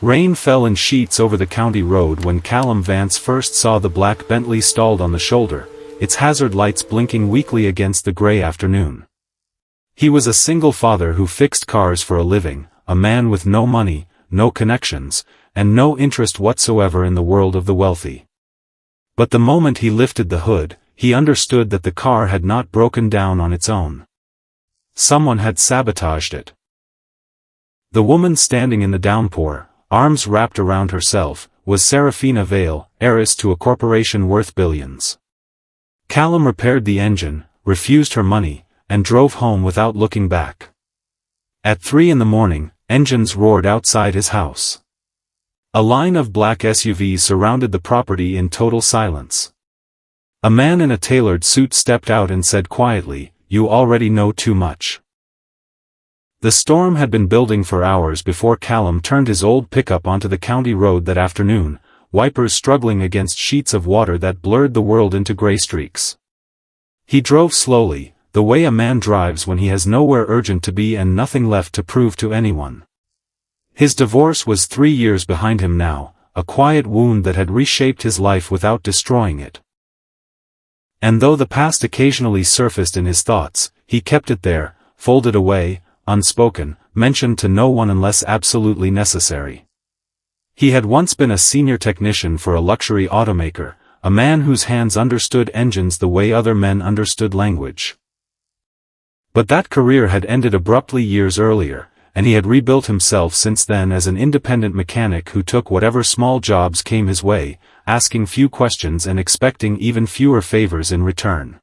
Rain fell in sheets over the county road when Callum Vance first saw the black Bentley stalled on the shoulder, its hazard lights blinking weakly against the grey afternoon. He was a single father who fixed cars for a living, a man with no money, no connections, and no interest whatsoever in the world of the wealthy. But the moment he lifted the hood, he understood that the car had not broken down on its own. Someone had sabotaged it. The woman standing in the downpour, arms wrapped around herself, was Serafina Vale, heiress to a corporation worth billions. Callum repaired the engine, refused her money, and drove home without looking back. At 3 in the morning, engines roared outside his house. A line of black SUVs surrounded the property in total silence. A man in a tailored suit stepped out and said quietly, "You already know too much." The storm had been building for hours before Callum turned his old pickup onto the county road that afternoon, wipers struggling against sheets of water that blurred the world into gray streaks. He drove slowly, the way a man drives when he has nowhere urgent to be and nothing left to prove to anyone. His divorce was 3 years behind him now, a quiet wound that had reshaped his life without destroying it. And though the past occasionally surfaced in his thoughts, he kept it there, folded away, unspoken, mentioned to no one unless absolutely necessary. He had once been a senior technician for a luxury automaker, a man whose hands understood engines the way other men understood language. But that career had ended abruptly years earlier, and he had rebuilt himself since then as an independent mechanic who took whatever small jobs came his way, asking few questions and expecting even fewer favors in return.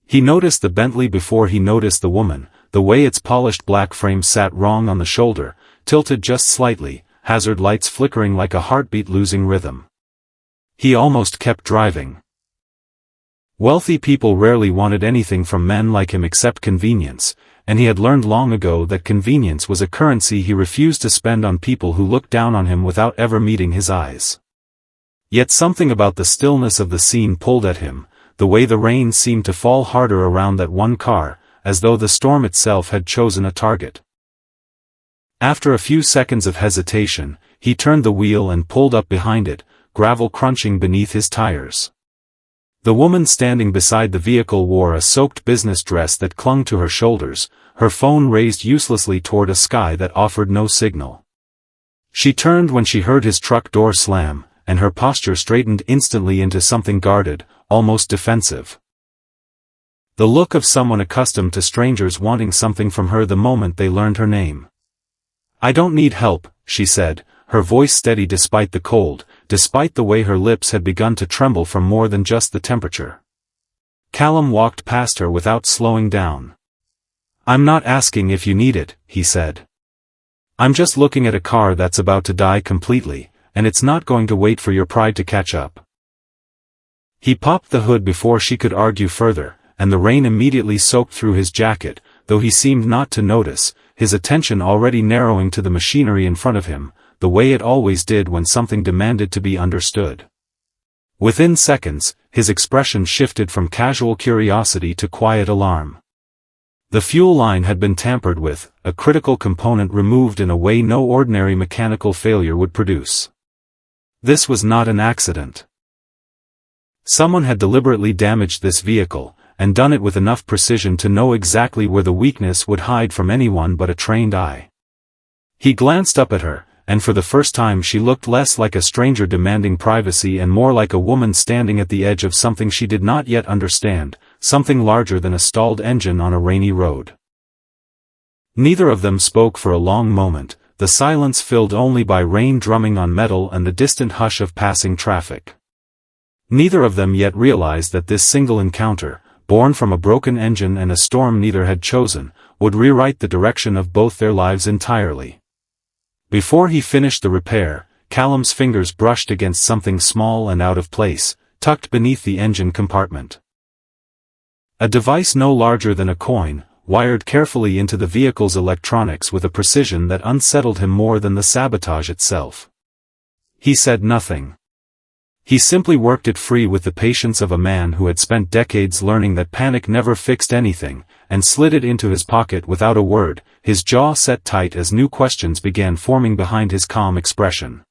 He noticed the Bentley before he noticed the woman, the way its polished black frame sat wrong on the shoulder, tilted just slightly, hazard lights flickering like a heartbeat losing rhythm. He almost kept driving. Wealthy people rarely wanted anything from men like him except convenience, and he had learned long ago that convenience was a currency he refused to spend on people who looked down on him without ever meeting his eyes. Yet something about the stillness of the scene pulled at him, the way the rain seemed to fall harder around that one car, as though the storm itself had chosen a target. After a few seconds of hesitation, he turned the wheel and pulled up behind it, gravel crunching beneath his tires. The woman standing beside the vehicle wore a soaked business dress that clung to her shoulders, her phone raised uselessly toward a sky that offered no signal. She turned when she heard his truck door slam, and her posture straightened instantly into something guarded, almost defensive. The look of someone accustomed to strangers wanting something from her the moment they learned her name. "I don't need help," she said, her voice steady despite the cold, despite the way her lips had begun to tremble from more than just the temperature. Callum walked past her without slowing down. "I'm not asking if you need it," he said. "I'm just looking at a car that's about to die completely, and it's not going to wait for your pride to catch up." He popped the hood before she could argue further, and the rain immediately soaked through his jacket, though he seemed not to notice, his attention already narrowing to the machinery in front of him, the way it always did when something demanded to be understood. Within seconds, his expression shifted from casual curiosity to quiet alarm. The fuel line had been tampered with, a critical component removed in a way no ordinary mechanical failure would produce. This was not an accident. Someone had deliberately damaged this vehicle, and done it with enough precision to know exactly where the weakness would hide from anyone but a trained eye. He glanced up at her, and for the first time she looked less like a stranger demanding privacy and more like a woman standing at the edge of something she did not yet understand, something larger than a stalled engine on a rainy road. Neither of them spoke for a long moment, the silence filled only by rain drumming on metal and the distant hush of passing traffic. Neither of them yet realized that this single encounter, born from a broken engine and a storm neither had chosen, would rewrite the direction of both their lives entirely. Before he finished the repair, Callum's fingers brushed against something small and out of place, tucked beneath the engine compartment. A device no larger than a coin, wired carefully into the vehicle's electronics with a precision that unsettled him more than the sabotage itself. He said nothing. He simply worked it free with the patience of a man who had spent decades learning that panic never fixed anything, and slid it into his pocket without a word, his jaw set tight as new questions began forming behind his calm expression.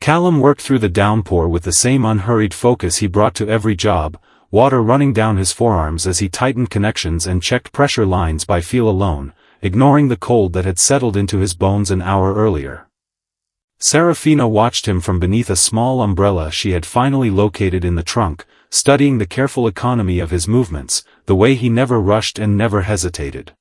Callum worked through the downpour with the same unhurried focus he brought to every job, water running down his forearms as he tightened connections and checked pressure lines by feel alone, ignoring the cold that had settled into his bones an hour earlier. Serafina watched him from beneath a small umbrella she had finally located in the trunk, studying the careful economy of his movements, the way he never rushed and never hesitated.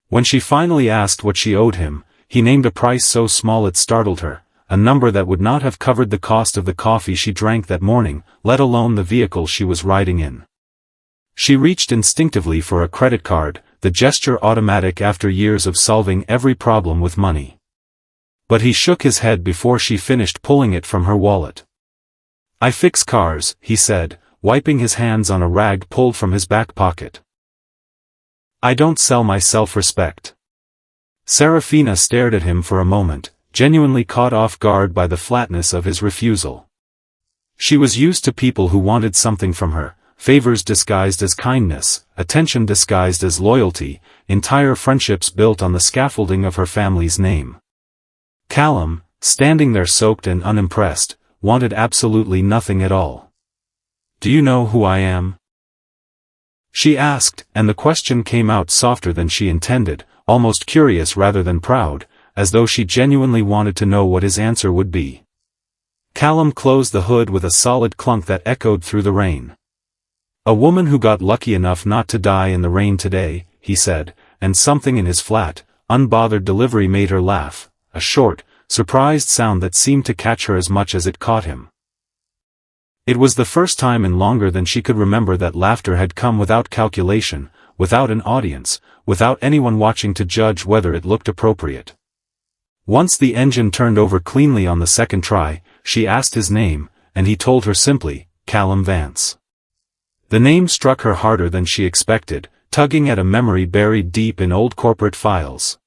When she finally asked what she owed him, he named a price so small it startled her, a number that would not have covered the cost of the coffee she drank that morning, let alone the vehicle she was riding in. She reached instinctively for a credit card, the gesture automatic after years of solving every problem with money. But he shook his head before she finished pulling it from her wallet. "I fix cars," he said, wiping his hands on a rag pulled from his back pocket. "I don't sell my self-respect." Serafina stared at him for a moment, genuinely caught off guard by the flatness of his refusal. She was used to people who wanted something from her, favors disguised as kindness, attention disguised as loyalty, entire friendships built on the scaffolding of her family's name. Callum, standing there soaked and unimpressed, wanted absolutely nothing at all. "Do you know who I am?" she asked, and the question came out softer than she intended, almost curious rather than proud, as though she genuinely wanted to know what his answer would be. Callum closed the hood with a solid clunk that echoed through the rain. "A woman who got lucky enough not to die in the rain today," he said, and something in his flat, unbothered delivery made her laugh, a short, surprised sound that seemed to catch her as much as it caught him. It was the first time in longer than she could remember that laughter had come without calculation, without an audience, without anyone watching to judge whether it looked appropriate. Once the engine turned over cleanly on the second try, she asked his name, and he told her simply, "Callum Vance." The name struck her harder than she expected, tugging at a memory buried deep in old corporate files.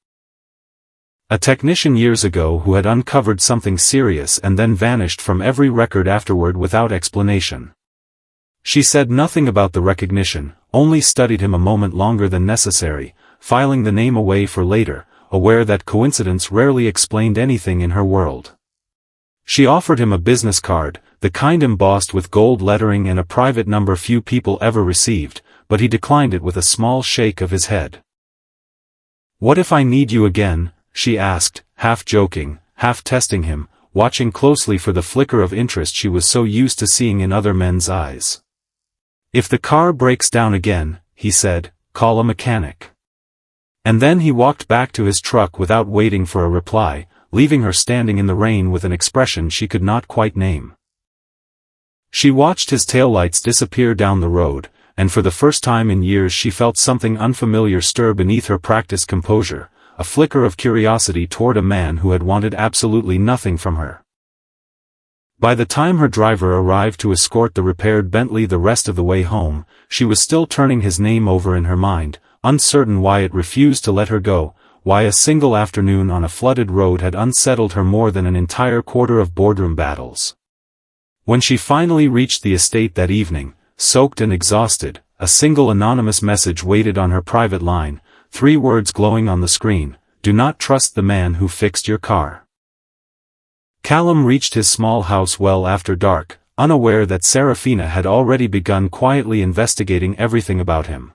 A technician years ago who had uncovered something serious and then vanished from every record afterward without explanation. She said nothing about the recognition, only studied him a moment longer than necessary, filing the name away for later, aware that coincidence rarely explained anything in her world. She offered him a business card, the kind embossed with gold lettering and a private number few people ever received, but he declined it with a small shake of his head. "What if I need you again?" she asked, half joking, half testing him, watching closely for the flicker of interest she was so used to seeing in other men's eyes. "If the car breaks down again," he said, "call a mechanic." And then he walked back to his truck without waiting for a reply, leaving her standing in the rain with an expression she could not quite name. She watched his taillights disappear down the road, and for the first time in years she felt something unfamiliar stir beneath her practiced composure, a flicker of curiosity toward a man who had wanted absolutely nothing from her. By the time her driver arrived to escort the repaired Bentley the rest of the way home, she was still turning his name over in her mind, uncertain why it refused to let her go, why a single afternoon on a flooded road had unsettled her more than an entire quarter of boardroom battles. When she finally reached the estate that evening, soaked and exhausted, a single anonymous message waited on her private line, 3 words glowing on the screen: "Do not trust the man who fixed your car." Callum reached his small house well after dark, unaware that Serafina had already begun quietly investigating everything about him.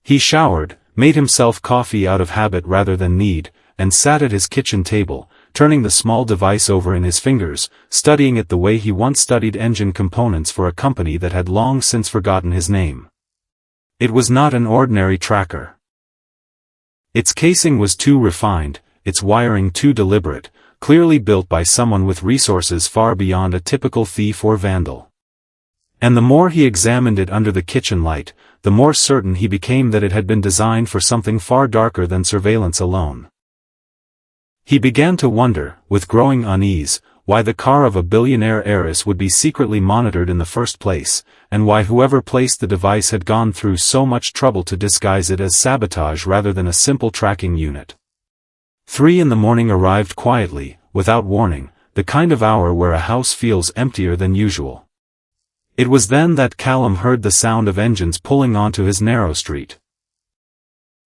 He showered, made himself coffee out of habit rather than need, and sat at his kitchen table, turning the small device over in his fingers, studying it the way he once studied engine components for a company that had long since forgotten his name. It was not an ordinary tracker. Its casing was too refined, its wiring too deliberate, clearly built by someone with resources far beyond a typical thief or vandal. And the more he examined it under the kitchen light, the more certain he became that it had been designed for something far darker than surveillance alone. He began to wonder, with growing unease, why the car of a billionaire heiress would be secretly monitored in the first place, and why whoever placed the device had gone through so much trouble to disguise it as sabotage rather than a simple tracking unit. 3 in the morning arrived quietly, without warning, the kind of hour where a house feels emptier than usual. It was then that Callum heard the sound of engines pulling onto his narrow street.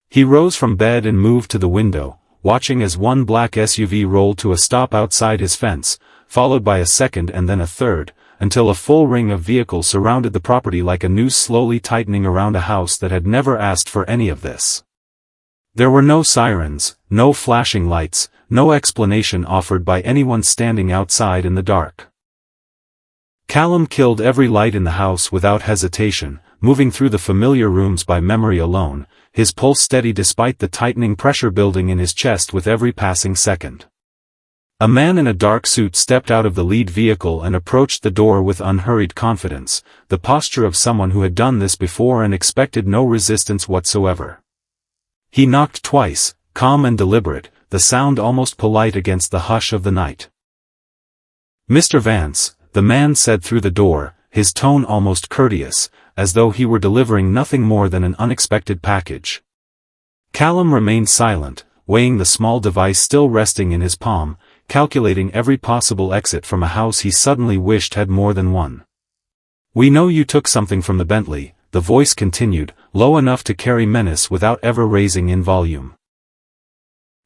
He rose from bed and moved to the window, watching as one black SUV rolled to a stop outside his fence, followed by a second and then a third, until a full ring of vehicles surrounded the property like a noose slowly tightening around a house that had never asked for any of this. There were no sirens, no flashing lights, no explanation offered by anyone standing outside in the dark. Callum killed every light in the house without hesitation, moving through the familiar rooms by memory alone, his pulse steady despite the tightening pressure building in his chest with every passing second. A man in a dark suit stepped out of the lead vehicle and approached the door with unhurried confidence, the posture of someone who had done this before and expected no resistance whatsoever. He knocked twice, calm and deliberate, the sound almost polite against the hush of the night. "Mr. Vance," the man said through the door, his tone almost courteous, as though he were delivering nothing more than an unexpected package. Callum remained silent, weighing the small device still resting in his palm, calculating every possible exit from a house he suddenly wished had more than one. "We know you took something from the Bentley," the voice continued, low enough to carry menace without ever raising in volume.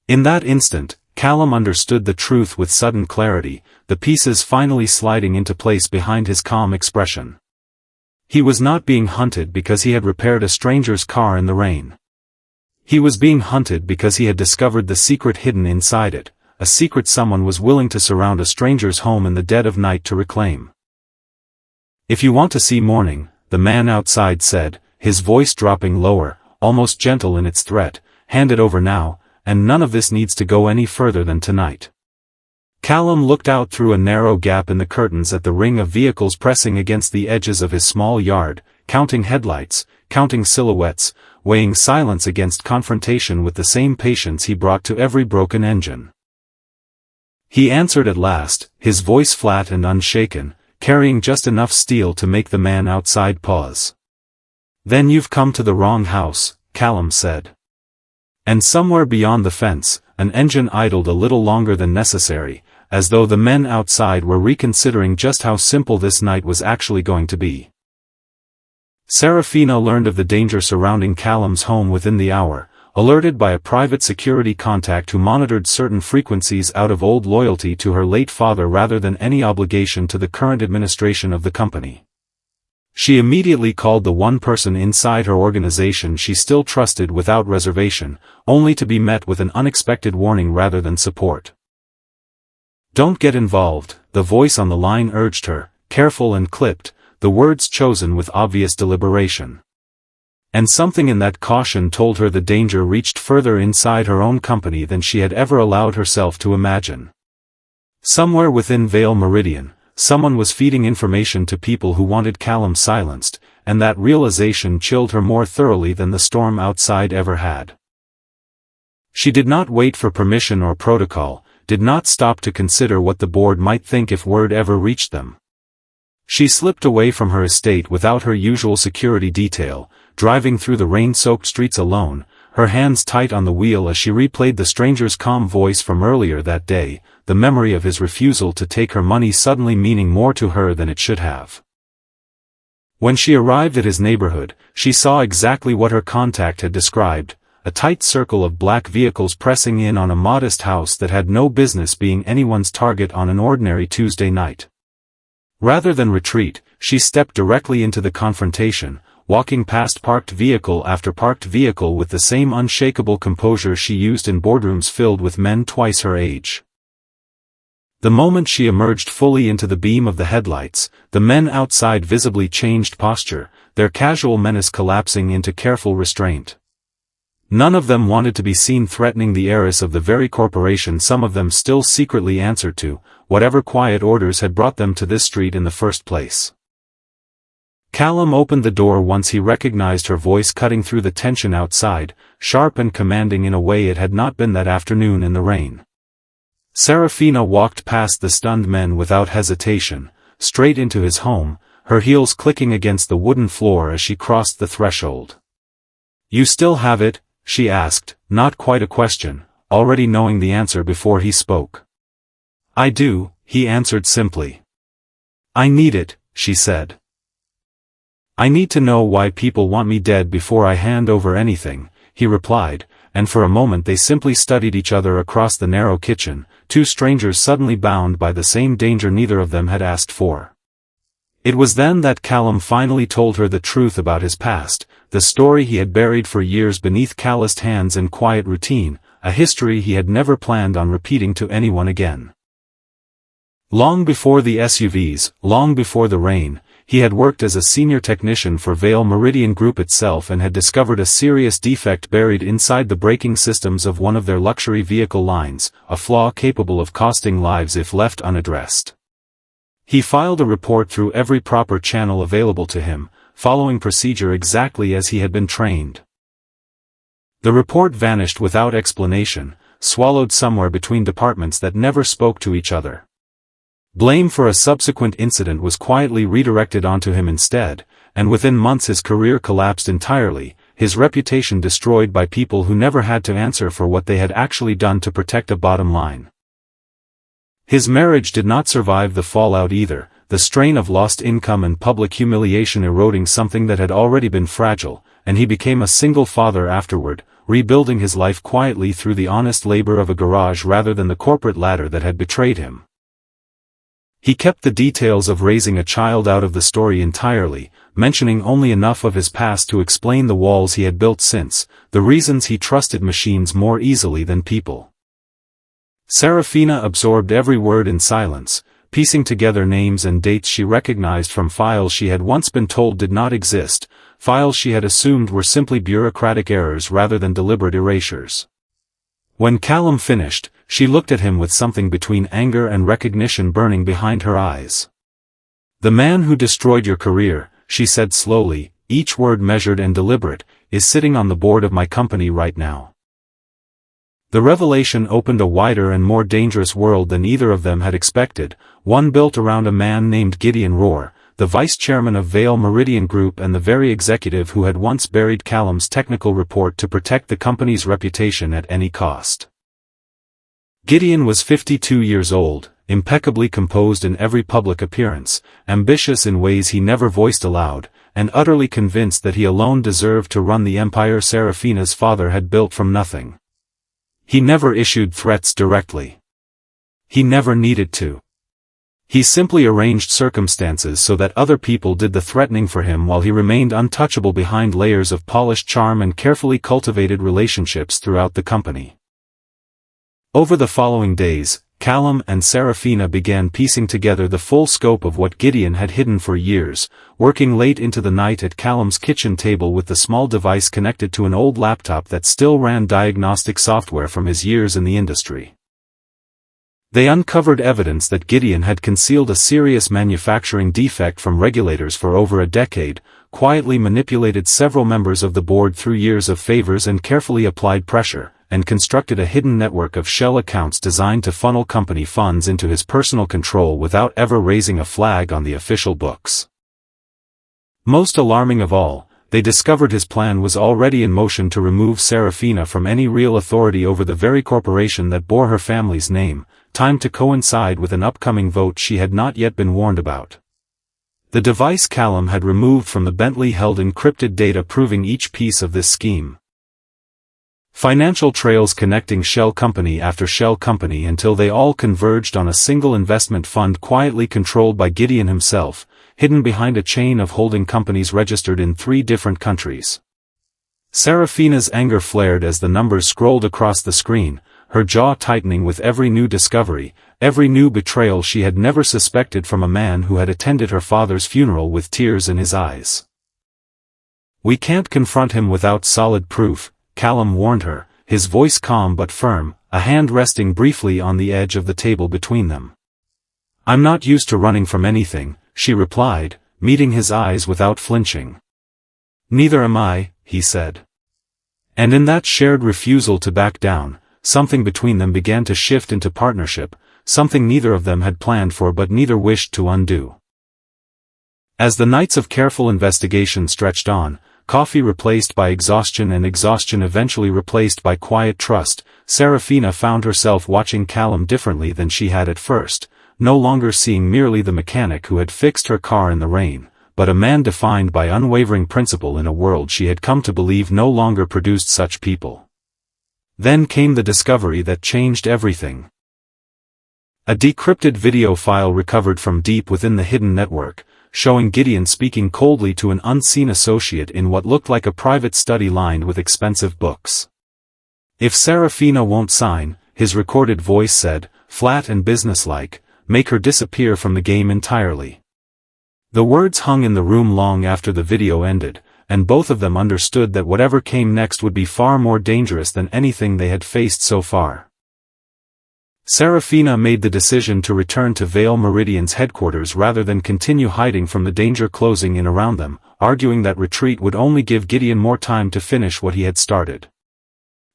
In that instant, Callum understood the truth with sudden clarity, the pieces finally sliding into place behind his calm expression. He was not being hunted because he had repaired a stranger's car in the rain. He was being hunted because he had discovered the secret hidden inside it, a secret someone was willing to surround a stranger's home in the dead of night to reclaim. "If you want to see morning," the man outside said, his voice dropping lower, almost gentle in its threat, "hand it over now, and none of this needs to go any further than tonight." Callum looked out through a narrow gap in the curtains at the ring of vehicles pressing against the edges of his small yard, counting headlights, counting silhouettes, weighing silence against confrontation with the same patience he brought to every broken engine. He answered at last, his voice flat and unshaken, carrying just enough steel to make the man outside pause. "Then you've come to the wrong house," Callum said. And somewhere beyond the fence, an engine idled a little longer than necessary, as though the men outside were reconsidering just how simple this night was actually going to be. Serafina learned of the danger surrounding Callum's home within the hour, alerted by a private security contact who monitored certain frequencies out of old loyalty to her late father rather than any obligation to the current administration of the company. She immediately called the one person inside her organization she still trusted without reservation, only to be met with an unexpected warning rather than support. "Don't get involved," the voice on the line urged her, careful and clipped, the words chosen with obvious deliberation. And something in that caution told her the danger reached further inside her own company than she had ever allowed herself to imagine. Somewhere within Vale Meridian, someone was feeding information to people who wanted Callum silenced, and that realization chilled her more thoroughly than the storm outside ever had. She did not wait for permission or protocol, did not stop to consider what the board might think if word ever reached them. She slipped away from her estate without her usual security detail, driving through the rain-soaked streets alone, her hands tight on the wheel as she replayed the stranger's calm voice from earlier that day, the memory of his refusal to take her money suddenly meaning more to her than it should have. When she arrived at his neighborhood, she saw exactly what her contact had described, a tight circle of black vehicles pressing in on a modest house that had no business being anyone's target on an ordinary Tuesday night. Rather than retreat, she stepped directly into the confrontation, walking past parked vehicle after parked vehicle with the same unshakable composure she used in boardrooms filled with men twice her age. The moment she emerged fully into the beam of the headlights, the men outside visibly changed posture, their casual menace collapsing into careful restraint. None of them wanted to be seen threatening the heiress of the very corporation some of them still secretly answered to, whatever quiet orders had brought them to this street in the first place. Callum opened the door once he recognized her voice cutting through the tension outside, sharp and commanding in a way it had not been that afternoon in the rain. Serafina walked past the stunned men without hesitation, straight into his home, her heels clicking against the wooden floor as she crossed the threshold. "You still have it?" she asked, not quite a question, already knowing the answer before he spoke. "I do," he answered simply. "I need it," she said. "I need to know why people want me dead before I hand over anything," he replied, and for a moment they simply studied each other across the narrow kitchen, two strangers suddenly bound by the same danger neither of them had asked for. It was then that Callum finally told her the truth about his past, the story he had buried for years beneath calloused hands and quiet routine, a history he had never planned on repeating to anyone again. Long before the SUVs, long before the rain, he had worked as a senior technician for Vale Meridian Group itself and had discovered a serious defect buried inside the braking systems of one of their luxury vehicle lines, a flaw capable of costing lives if left unaddressed. He filed a report through every proper channel available to him, following procedure exactly as he had been trained. The report vanished without explanation, swallowed somewhere between departments that never spoke to each other. Blame for a subsequent incident was quietly redirected onto him instead, and within months his career collapsed entirely, his reputation destroyed by people who never had to answer for what they had actually done to protect a bottom line. His marriage did not survive the fallout either, the strain of lost income and public humiliation eroding something that had already been fragile, and he became a single father afterward, rebuilding his life quietly through the honest labor of a garage rather than the corporate ladder that had betrayed him. He kept the details of raising a child out of the story entirely, mentioning only enough of his past to explain the walls he had built since, the reasons he trusted machines more easily than people. Serafina absorbed every word in silence, piecing together names and dates she recognized from files she had once been told did not exist, files she had assumed were simply bureaucratic errors rather than deliberate erasures. When Callum finished, she looked at him with something between anger and recognition burning behind her eyes. "The man who destroyed your career," she said slowly, each word measured and deliberate, "is sitting on the board of my company right now." The revelation opened a wider and more dangerous world than either of them had expected, one built around a man named Gideon Rohr, the vice chairman of Vale Meridian Group and the very executive who had once buried Callum's technical report to protect the company's reputation at any cost. Gideon was 52 years old, impeccably composed in every public appearance, ambitious in ways he never voiced aloud, and utterly convinced that he alone deserved to run the empire Serafina's father had built from nothing. He never issued threats directly. He never needed to. He simply arranged circumstances so that other people did the threatening for him while he remained untouchable behind layers of polished charm and carefully cultivated relationships throughout the company. Over the following days, Callum and Serafina began piecing together the full scope of what Gideon had hidden for years, working late into the night at Callum's kitchen table with the small device connected to an old laptop that still ran diagnostic software from his years in the industry. They uncovered evidence that Gideon had concealed a serious manufacturing defect from regulators for over a decade, quietly manipulated several members of the board through years of favors and carefully applied pressure, and constructed a hidden network of shell accounts designed to funnel company funds into his personal control without ever raising a flag on the official books. Most alarming of all, they discovered his plan was already in motion to remove Serafina from any real authority over the very corporation that bore her family's name, timed to coincide with an upcoming vote she had not yet been warned about. The device Callum had removed from the Bentley held encrypted data proving each piece of this scheme. Financial trails connecting shell company after shell company until they all converged on a single investment fund quietly controlled by Gideon himself, hidden behind a chain of holding companies registered in 3 different countries. Serafina's anger flared as the numbers scrolled across the screen, her jaw tightening with every new discovery, every new betrayal she had never suspected from a man who had attended her father's funeral with tears in his eyes. "We can't confront him without solid proof," Callum warned her, his voice calm but firm, a hand resting briefly on the edge of the table between them. "I'm not used to running from anything," she replied, meeting his eyes without flinching. "Neither am I," he said. And in that shared refusal to back down, something between them began to shift into partnership, something neither of them had planned for but neither wished to undo. As the nights of careful investigation stretched on, coffee replaced by exhaustion and exhaustion eventually replaced by quiet trust, Serafina found herself watching Callum differently than she had at first, no longer seeing merely the mechanic who had fixed her car in the rain, but a man defined by unwavering principle in a world she had come to believe no longer produced such people. Then came the discovery that changed everything. A decrypted video file recovered from deep within the hidden network, showing Gideon speaking coldly to an unseen associate in what looked like a private study lined with expensive books. "If Serafina won't sign," his recorded voice said, flat and businesslike, "make her disappear from the game entirely." The words hung in the room long after the video ended, and both of them understood that whatever came next would be far more dangerous than anything they had faced so far. Serafina made the decision to return to Vale Meridian's headquarters rather than continue hiding from the danger closing in around them, arguing that retreat would only give Gideon more time to finish what he had started.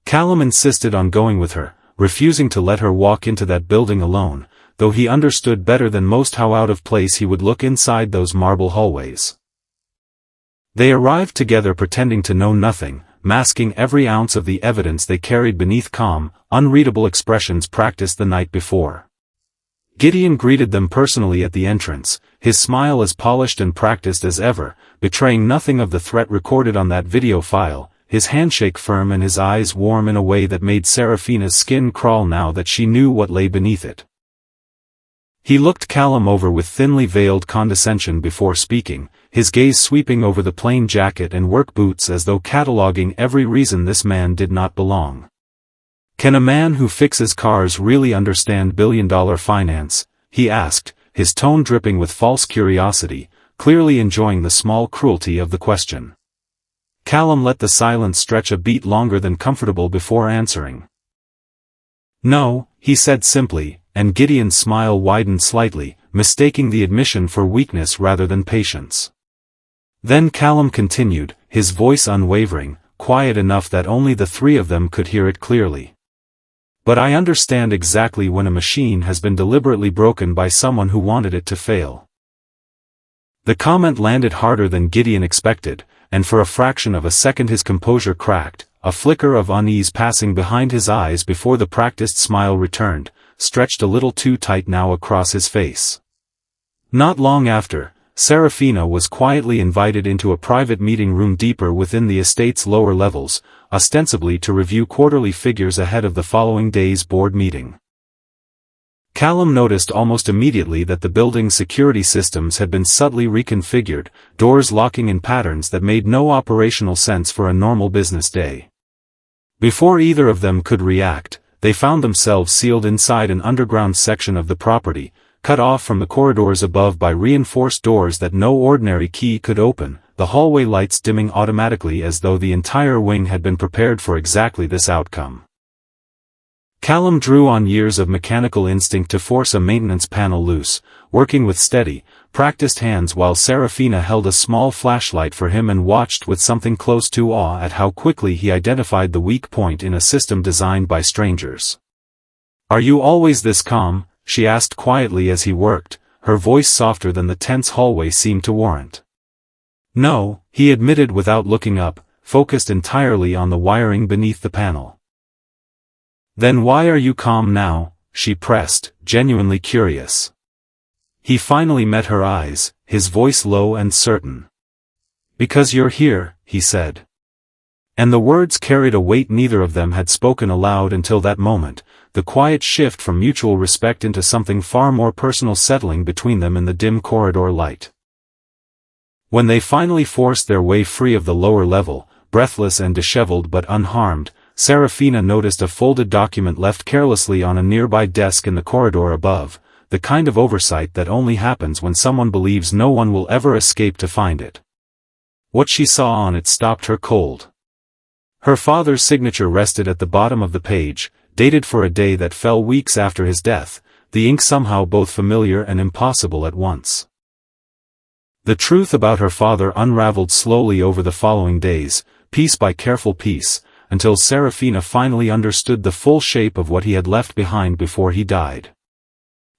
Callum insisted on going with her, refusing to let her walk into that building alone, though he understood better than most how out of place he would look inside those marble hallways. They arrived together pretending to know nothing, masking every ounce of the evidence they carried beneath calm, unreadable expressions practiced the night before. Gideon greeted them personally at the entrance, his smile as polished and practiced as ever, betraying nothing of the threat recorded on that video file, his handshake firm and his eyes warm in a way that made Serafina's skin crawl now that she knew what lay beneath it. He looked Callum over with thinly veiled condescension before speaking, his gaze sweeping over the plain jacket and work boots as though cataloging every reason this man did not belong. "Can a man who fixes cars really understand billion-dollar finance?" he asked, his tone dripping with false curiosity, clearly enjoying the small cruelty of the question. Callum let the silence stretch a beat longer than comfortable before answering. "No," he said simply, and Gideon's smile widened slightly, mistaking the admission for weakness rather than patience. Then Callum continued, his voice unwavering, quiet enough that only the three of them could hear it clearly. "But I understand exactly when a machine has been deliberately broken by someone who wanted it to fail." The comment landed harder than Gideon expected, and for a fraction of a second his composure cracked, a flicker of unease passing behind his eyes before the practiced smile returned, stretched a little too tight now across his face. Not long after, Serafina was quietly invited into a private meeting room deeper within the estate's lower levels, ostensibly to review quarterly figures ahead of the following day's board meeting. Callum noticed almost immediately that the building's security systems had been subtly reconfigured, doors locking in patterns that made no operational sense for a normal business day. Before either of them could react, they found themselves sealed inside an underground section of the property, cut off from the corridors above by reinforced doors that no ordinary key could open, the hallway lights dimming automatically as though the entire wing had been prepared for exactly this outcome. Callum drew on years of mechanical instinct to force a maintenance panel loose, working with steady, practiced hands while Serafina held a small flashlight for him and watched with something close to awe at how quickly he identified the weak point in a system designed by strangers. "Are you always this calm?" she asked quietly as he worked, her voice softer than the tense hallway seemed to warrant. "No," he admitted without looking up, focused entirely on the wiring beneath the panel. "Then why are you calm now?" she pressed, genuinely curious. He finally met her eyes, his voice low and certain. "Because you're here," he said. And the words carried a weight neither of them had spoken aloud until that moment, the quiet shift from mutual respect into something far more personal settling between them in the dim corridor light. When they finally forced their way free of the lower level, breathless and disheveled but unharmed, Serafina noticed a folded document left carelessly on a nearby desk in the corridor above, the kind of oversight that only happens when someone believes no one will ever escape to find it. What she saw on it stopped her cold. Her father's signature rested at the bottom of the page, dated for a day that fell weeks after his death, the ink somehow both familiar and impossible at once. The truth about her father unraveled slowly over the following days, piece by careful piece, until Serafina finally understood the full shape of what he had left behind before he died.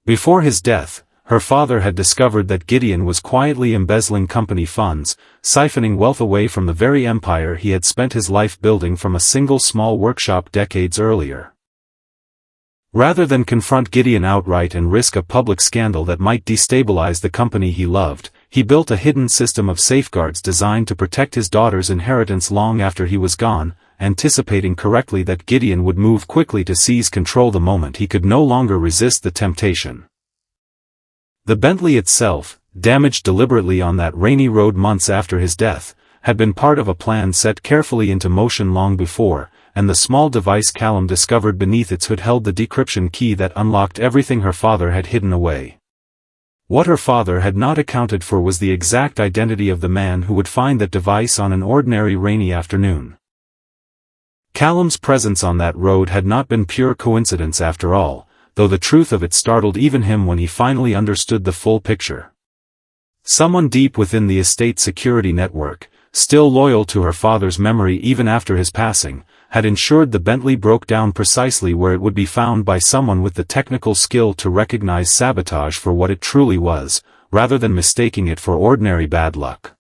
Before his death, her father had discovered that Gideon was quietly embezzling company funds, siphoning wealth away from the very empire he had spent his life building from a single small workshop decades earlier. Rather than confront Gideon outright and risk a public scandal that might destabilize the company he loved, he built a hidden system of safeguards designed to protect his daughter's inheritance long after he was gone, anticipating correctly that Gideon would move quickly to seize control the moment he could no longer resist the temptation. The Bentley itself, damaged deliberately on that rainy road months after his death, had been part of a plan set carefully into motion long before, and the small device Callum discovered beneath its hood held the decryption key that unlocked everything her father had hidden away. What her father had not accounted for was the exact identity of the man who would find that device on an ordinary rainy afternoon. Callum's presence on that road had not been pure coincidence after all, though the truth of it startled even him when he finally understood the full picture. Someone deep within the estate security network, still loyal to her father's memory even after his passing, had ensured the Bentley broke down precisely where it would be found by someone with the technical skill to recognize sabotage for what it truly was, rather than mistaking it for ordinary bad luck.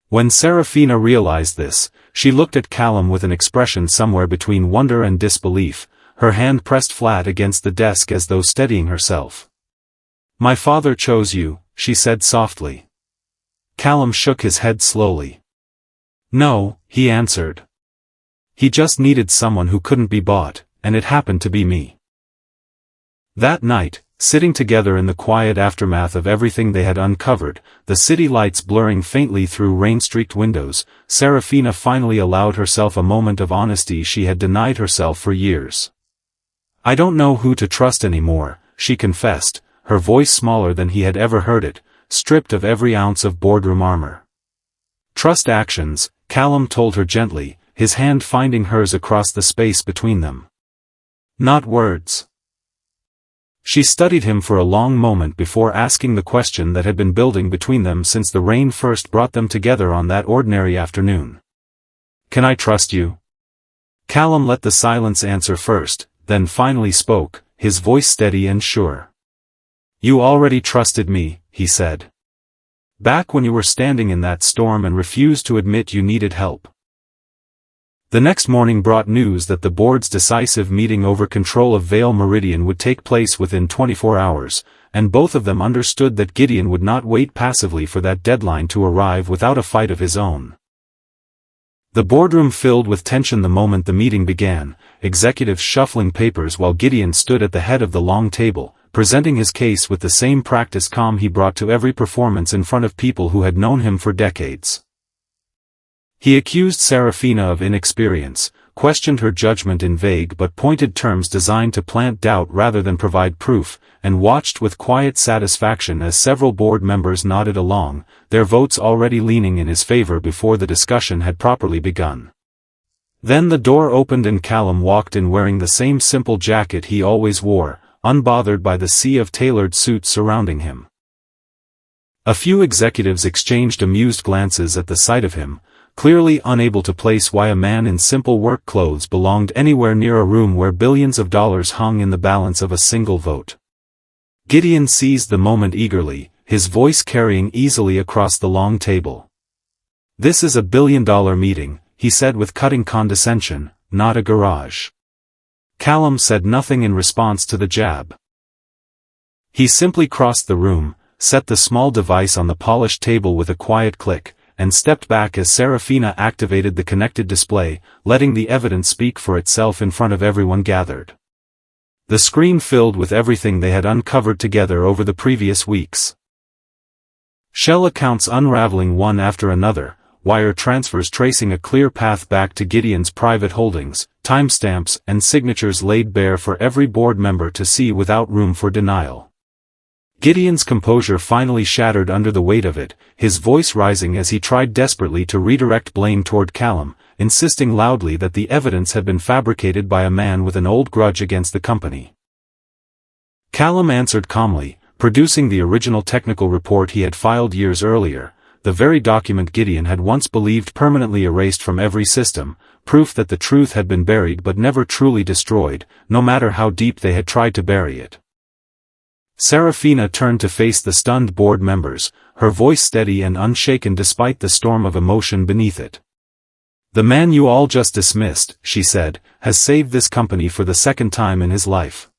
When Serafina realized this, she looked at Callum with an expression somewhere between wonder and disbelief, her hand pressed flat against the desk as though steadying herself. "My father chose you," she said softly. Callum shook his head slowly. "No," he answered. "He just needed someone who couldn't be bought, and it happened to be me." That night, sitting together in the quiet aftermath of everything they had uncovered, the city lights blurring faintly through rain-streaked windows, Serafina finally allowed herself a moment of honesty she had denied herself for years. "I don't know who to trust anymore," she confessed, her voice smaller than he had ever heard it, stripped of every ounce of boardroom armor. "Trust actions," Callum told her gently, his hand finding hers across the space between them. "Not words." She studied him for a long moment before asking the question that had been building between them since the rain first brought them together on that ordinary afternoon. "Can I trust you?" Callum let the silence answer first, then finally spoke, his voice steady and sure. "You already trusted me," he said. "Back when you were standing in that storm and refused to admit you needed help." The next morning brought news that the board's decisive meeting over control of Vale Meridian would take place within 24 hours, and both of them understood that Gideon would not wait passively for that deadline to arrive without a fight of his own. The boardroom filled with tension the moment the meeting began, executives shuffling papers while Gideon stood at the head of the long table, presenting his case with the same practiced calm he brought to every performance in front of people who had known him for decades. He accused Serafina of inexperience, questioned her judgment in vague but pointed terms designed to plant doubt rather than provide proof, and watched with quiet satisfaction as several board members nodded along, their votes already leaning in his favor before the discussion had properly begun. Then the door opened and Callum walked in wearing the same simple jacket he always wore, unbothered by the sea of tailored suits surrounding him. A few executives exchanged amused glances at the sight of him, clearly unable to place why a man in simple work clothes belonged anywhere near a room where billions of dollars hung in the balance of a single vote. Gideon seized the moment eagerly, his voice carrying easily across the long table. "This is a billion-dollar meeting," he said with cutting condescension, "not a garage." Callum said nothing in response to the jab. He simply crossed the room, set the small device on the polished table with a quiet click, and stepped back as Serafina activated the connected display, letting the evidence speak for itself in front of everyone gathered. The screen filled with everything they had uncovered together over the previous weeks. Shell accounts unraveling one after another, wire transfers tracing a clear path back to Gideon's private holdings, timestamps and signatures laid bare for every board member to see without room for denial. Gideon's composure finally shattered under the weight of it, his voice rising as he tried desperately to redirect blame toward Callum, insisting loudly that the evidence had been fabricated by a man with an old grudge against the company. Callum answered calmly, producing the original technical report he had filed years earlier, the very document Gideon had once believed permanently erased from every system, proof that the truth had been buried but never truly destroyed, no matter how deep they had tried to bury it. Serafina turned to face the stunned board members, her voice steady and unshaken despite the storm of emotion beneath it. "The man you all just dismissed," she said, "has saved this company for the second time in his life.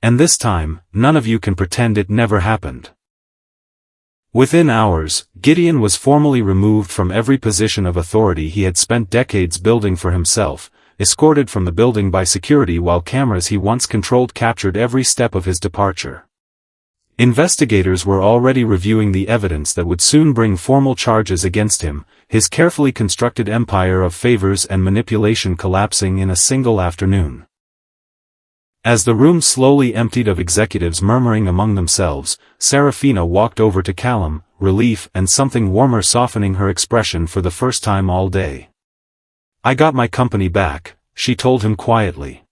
And this time, none of you can pretend it never happened." Within hours, Gideon was formally removed from every position of authority he had spent decades building for himself, escorted from the building by security while cameras he once controlled captured every step of his departure. Investigators were already reviewing the evidence that would soon bring formal charges against him, his carefully constructed empire of favors and manipulation collapsing in a single afternoon. As the room slowly emptied of executives murmuring among themselves, Serafina walked over to Callum, relief and something warmer softening her expression for the first time all day. "I got my company back," she told him quietly.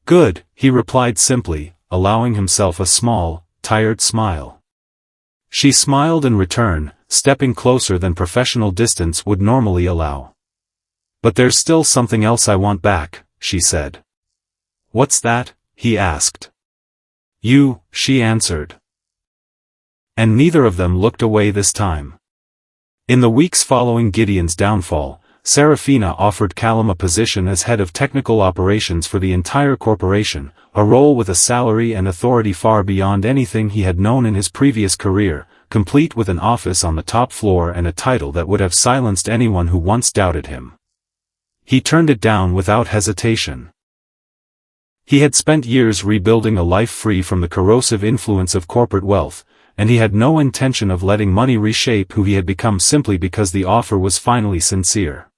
"Good," he replied simply, allowing himself a small, tired smile. She smiled in return, stepping closer than professional distance would normally allow. "But there's still something else I want back," she said. "What's that?" he asked. "You," she answered. And neither of them looked away this time. In the weeks following Gideon's downfall, Serafina offered Callum a position as head of technical operations for the entire corporation, a role with a salary and authority far beyond anything he had known in his previous career, complete with an office on the top floor and a title that would have silenced anyone who once doubted him. He turned it down without hesitation. He had spent years rebuilding a life free from the corrosive influence of corporate wealth, and he had no intention of letting money reshape who he had become simply because the offer was finally sincere.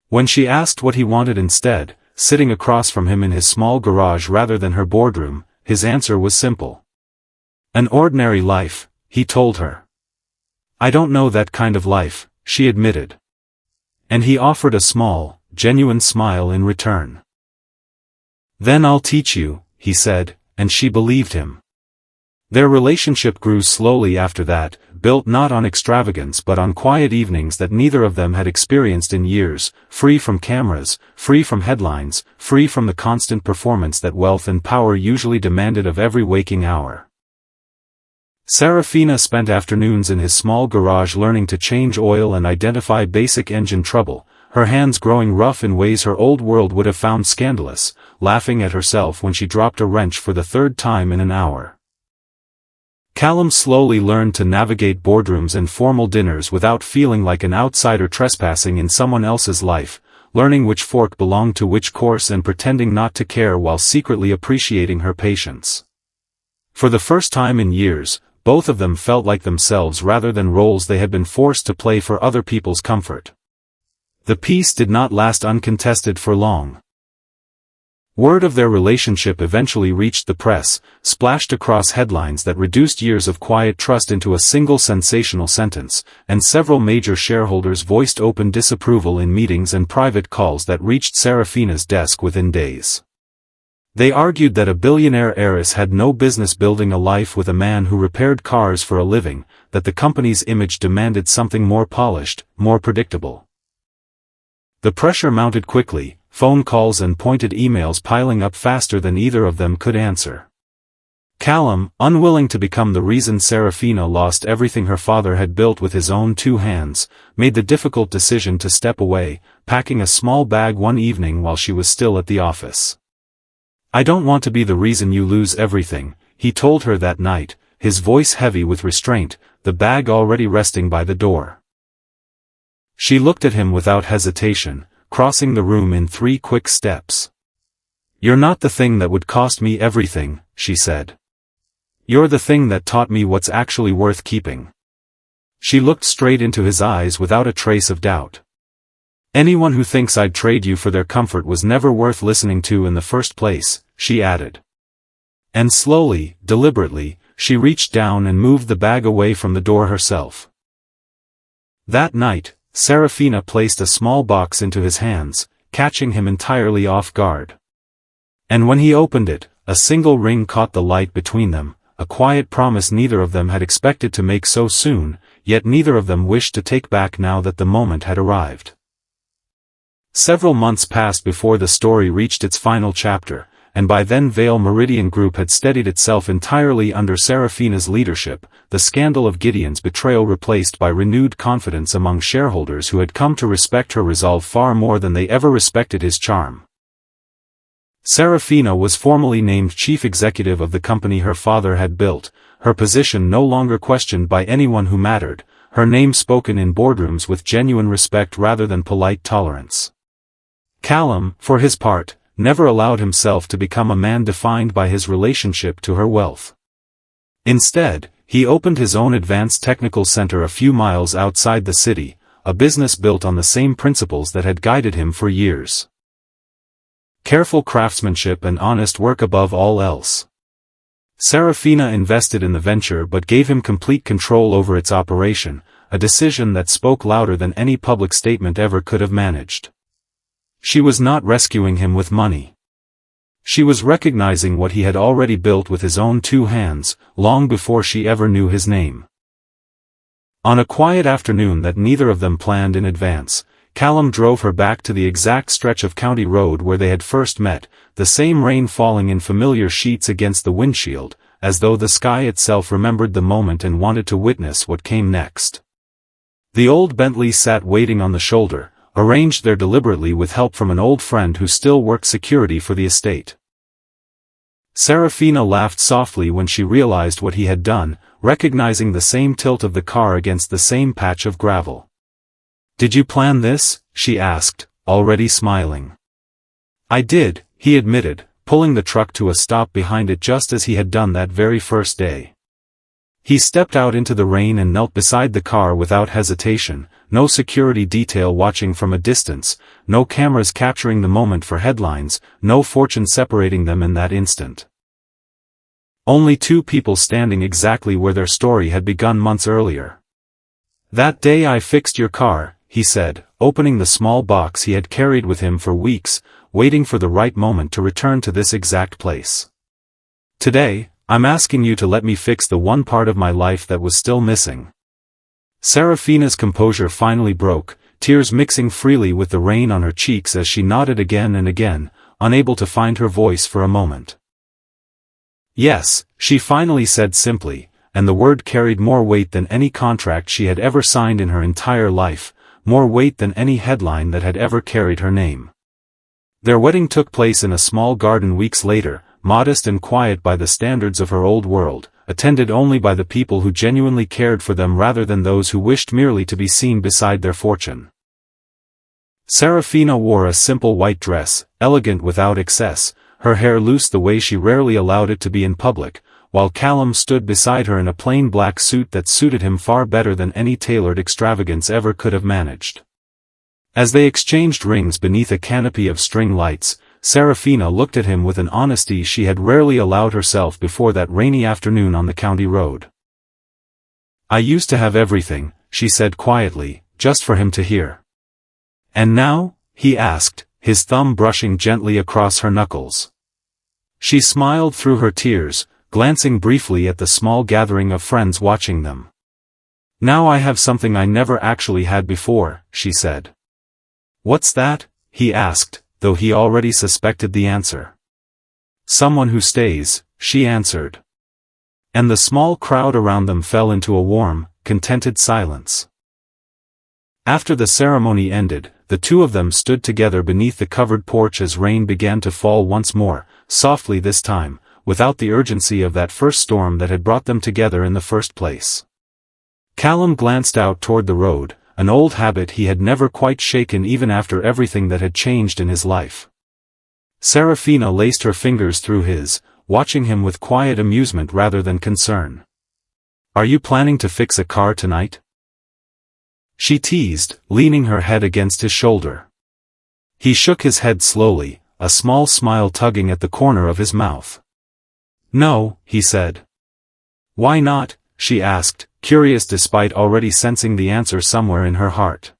When she asked what he wanted instead, sitting across from him in his small garage rather than her boardroom, his answer was simple. "An ordinary life," he told her. "I don't know that kind of life," she admitted. And he offered a small, genuine smile in return. "Then I'll teach you," he said, and she believed him. Their relationship grew slowly after that, built not on extravagance but on quiet evenings that neither of them had experienced in years, free from cameras, free from headlines, free from the constant performance that wealth and power usually demanded of every waking hour. Serafina spent afternoons in his small garage learning to change oil and identify basic engine trouble, her hands growing rough in ways her old world would have found scandalous, laughing at herself when she dropped a wrench for the third time in an hour. Callum slowly learned to navigate boardrooms and formal dinners without feeling like an outsider trespassing in someone else's life, learning which fork belonged to which course and pretending not to care while secretly appreciating her patience. For the first time in years, both of them felt like themselves rather than roles they had been forced to play for other people's comfort. The peace did not last uncontested for long. Word of their relationship eventually reached the press, splashed across headlines that reduced years of quiet trust into a single sensational sentence, and several major shareholders voiced open disapproval in meetings and private calls that reached Serafina's desk within days. They argued that a billionaire heiress had no business building a life with a man who repaired cars for a living, that the company's image demanded something more polished, more predictable. The pressure mounted quickly, phone calls and pointed emails piling up faster than either of them could answer. Callum, unwilling to become the reason Serafina lost everything her father had built with his own two hands, made the difficult decision to step away, packing a small bag one evening while she was still at the office. "I don't want to be the reason you lose everything," he told her that night, his voice heavy with restraint, the bag already resting by the door. She looked at him without hesitation, crossing the room in 3 quick steps. "You're not the thing that would cost me everything," she said. "You're the thing that taught me what's actually worth keeping." She looked straight into his eyes without a trace of doubt. "Anyone who thinks I'd trade you for their comfort was never worth listening to in the first place," she added. And slowly, deliberately, she reached down and moved the bag away from the door herself. That night, Serafina placed a small box into his hands, catching him entirely off guard. And when he opened it, a single ring caught the light between them, a quiet promise neither of them had expected to make so soon, yet neither of them wished to take back now that the moment had arrived. Several months passed before the story reached its final chapter, and by then Vale Meridian Group had steadied itself entirely under Serafina's leadership, the scandal of Gideon's betrayal replaced by renewed confidence among shareholders who had come to respect her resolve far more than they ever respected his charm. Serafina was formally named chief executive of the company her father had built, her position no longer questioned by anyone who mattered, her name spoken in boardrooms with genuine respect rather than polite tolerance. Callum, for his part, never allowed himself to become a man defined by his relationship to her wealth. Instead, he opened his own advanced technical center a few miles outside the city, a business built on the same principles that had guided him for years. Careful craftsmanship and honest work above all else. Serafina invested in the venture but gave him complete control over its operation, a decision that spoke louder than any public statement ever could have managed. She was not rescuing him with money. She was recognizing what he had already built with his own two hands, long before she ever knew his name. On a quiet afternoon that neither of them planned in advance, Callum drove her back to the exact stretch of county road where they had first met, the same rain falling in familiar sheets against the windshield, as though the sky itself remembered the moment and wanted to witness what came next. The old Bentley sat waiting on the shoulder, arranged there deliberately with help from an old friend who still worked security for the estate. Serafina laughed softly when she realized what he had done, recognizing the same tilt of the car against the same patch of gravel. "Did you plan this?" she asked, already smiling. "I did," he admitted, pulling the truck to a stop behind it just as he had done that very first day. He stepped out into the rain and knelt beside the car without hesitation, no security detail watching from a distance, no cameras capturing the moment for headlines, no fortune separating them in that instant. Only two people standing exactly where their story had begun months earlier. "That day I fixed your car," he said, opening the small box he had carried with him for weeks, waiting for the right moment to return to this exact place. "Today, I'm asking you to let me fix the one part of my life that was still missing." Serafina's composure finally broke, tears mixing freely with the rain on her cheeks as she nodded again and again, unable to find her voice for a moment. "Yes," she finally said simply, and the word carried more weight than any contract she had ever signed in her entire life, more weight than any headline that had ever carried her name. Their wedding took place in a small garden weeks later, modest and quiet by the standards of her old world, attended only by the people who genuinely cared for them rather than those who wished merely to be seen beside their fortune. Serafina wore a simple white dress, elegant without excess, her hair loose the way she rarely allowed it to be in public, while Callum stood beside her in a plain black suit that suited him far better than any tailored extravagance ever could have managed. As they exchanged rings beneath a canopy of string lights, Serafina looked at him with an honesty she had rarely allowed herself before that rainy afternoon on the county road. "I used to have everything," she said quietly, just for him to hear. "And now?" he asked, his thumb brushing gently across her knuckles. She smiled through her tears, glancing briefly at the small gathering of friends watching them. "Now I have something I never actually had before," she said. "What's that?" he asked, though he already suspected the answer. "Someone who stays," she answered. And the small crowd around them fell into a warm, contented silence. After the ceremony ended, the two of them stood together beneath the covered porch as rain began to fall once more, softly this time, without the urgency of that first storm that had brought them together in the first place. Callum glanced out toward the road, an old habit he had never quite shaken even after everything that had changed in his life. Serafina laced her fingers through his, watching him with quiet amusement rather than concern. "Are you planning to fix a car tonight?" she teased, leaning her head against his shoulder. He shook his head slowly, a small smile tugging at the corner of his mouth. "No," he said. "Why not?" she asked, curious despite already sensing the answer somewhere in her heart.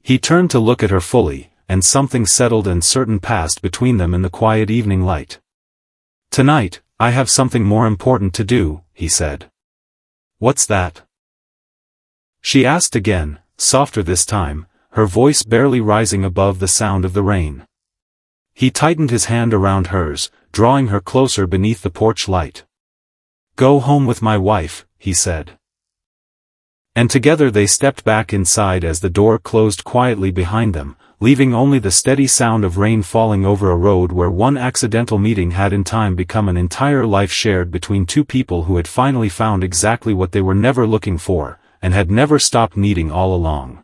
He turned to look at her fully, and something settled and certain passed between them in the quiet evening light. "Tonight, I have something more important to do," he said. "What's that?" she asked again, softer this time, her voice barely rising above the sound of the rain. He tightened his hand around hers, drawing her closer beneath the porch light. "Go home with my wife," he said. And together they stepped back inside as the door closed quietly behind them, leaving only the steady sound of rain falling over a road where one accidental meeting had in time become an entire life shared between two people who had finally found exactly what they were never looking for, and had never stopped needing all along.